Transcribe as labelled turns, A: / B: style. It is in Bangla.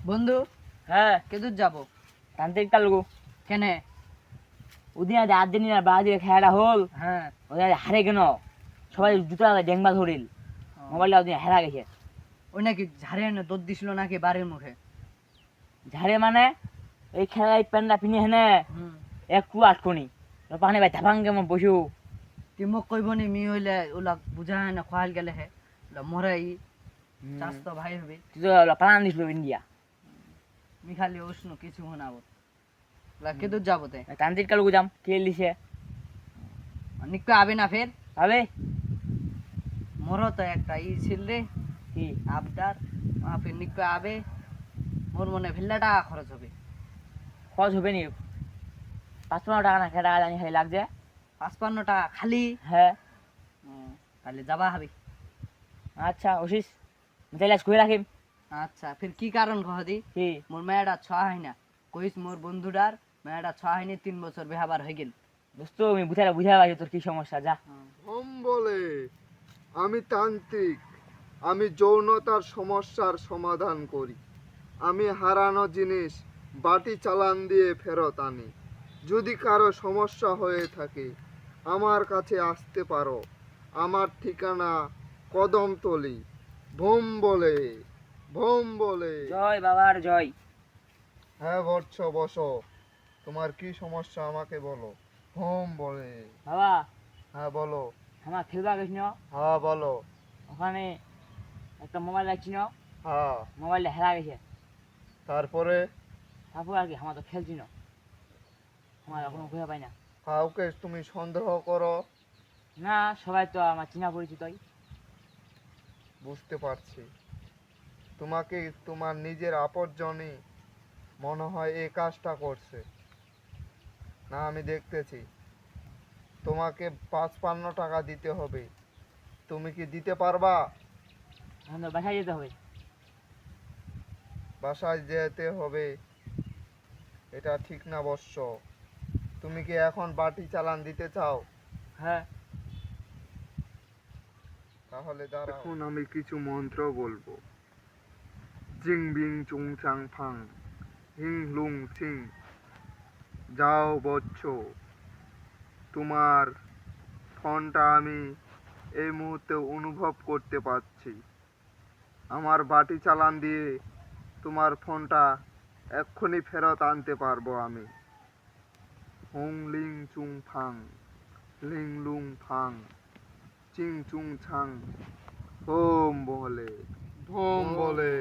A: বন্ধু,
B: হ্যাঁ
A: কেদুর যাব
B: তান্ত্রিক তালুকু
A: কেনে?
B: ওদিন আজ আর্জেন্টিনার ব্রাজিল খেলাটা হল
A: হ্যাঁ।
B: ওদিন আজ হারে কেন সবাই জুতা ডেংবা ধরিল মোবাইলটা ওদিন হেরা গেছে।
A: ওই নাকি ঝাড়ে এনে দৌড় দিছিল নাকি বাড়ির মুখে?
B: ঝাড়ে মানে এই খেলায় প্যান্ডা পিনে হেনে একটু আটকনি পানি ভাই ধাপাং কেমন বসু
A: তুই মোক কইব নি মি হইলে ওলা বুঝায় না খোয়াল গেলে হে ওলা মরে ই চাষ তো ভাই হবে।
B: তুই তো পালান দিছিল ইন্ডিয়া
A: মি খালি উষ্ণ কিছু শোনাবো। ওলা কেদুর যাবো তে?
B: তান্ত্রিক তালুকু যাম কে লিছে
A: নিকপে আবে না ফের?
B: ভাবে
A: মোরও তো একটা ই ছিল রে
B: কি
A: আবদার, ফের নিকপে আবে মোর মনে ভেল্লা টাকা খরচ হবে।
B: খরচ হবে নি ৫৫ টাকা না খেয়ে টাকা জানি খালি লাগছে।
A: ৫৫ টাকা খালি?
B: হ্যাঁ
A: তাহলে যাবা হবে।
B: আচ্ছা ওসিস তাহলে আজ কই রাখিম।
A: আচ্ছা ফির কি কারণ কহদি?
B: কি
A: মোর মেয়েটা ছোয়া হয় না, কইস মোর বন্ধুটার মেয়েটা ছোয়া হয়নি ৩ বছর বেহাবার হয়ে গেল।
B: দোস্ত আমি বুঝা পাইছি তোর কি সমস্যা যা।
C: হোম বলে আমি তান্ত্রিক, আমি যৌনতার সমস্যার সমাধান করি। আমি হারানো জিনিস বাটি চালান দিয়ে ফেরত আনি। যদি কারো সমস্যা হয়ে থাকে আমার কাছে আসতে পারো। আমার ঠিকানা কদমতলি। ভোম বলে, ভোম বলে।
B: জয় বাবার জয়।
C: হ্যাঁ বৎস, বসো। তোমার কি সমস্যা আমাকে বলো। ভোম বলে।
B: বাবা
C: হ্যাঁ বলো।
B: আমার খেলবা গেছি না
C: হ্যাঁ বলো।
B: ওখানে একটা মোবাইল রাখছি না
C: হ্যাঁ
B: মোবাইলটা হেরা গেছে।
C: তারপরে
B: তারপর আর কি আমার তো খেলছি না আমার এখনো খুঁজে পাই না।
C: কাউকে তুমি সন্দেহ করো?
B: না সবাই তো আমার চিনা পরিচিতই।
C: বুঝতে পারছি। তোমাকে তোমার নিজের আপনজনই মনে হয় এই কাজটা করছে। না আমি দেখতেছি। তোমাকে ৫৫ টাকা দিতে হবে। তুমি কি দিতে পারবা?
B: এখন তো বাসায় যেতে হবে।
C: বাসায় যেতে হবে এটা ঠিক না বৎস। তুমি কি এখন বাটি চালান দিতে চাও?
B: হ্যাঁ
C: তাহলে দাঁড়াও। এখন আমি কিছু মন্ত্র বলবো। জিং বিং চুং চাং ফাং হিং লুং চিং। যাও বৎস, তোমার ফোনটা আমি এই মুহূর্তে অনুভব করতে পারছি। আমার বাটি চালান দিয়ে তোমার ফোনটা এক্ষুনি ফেরত আনতে পারবো আমি। হুং লিং চুং ফাং লিং লুং ফাং চিং চুং ছাং। হোম বলে, ভোম বলে।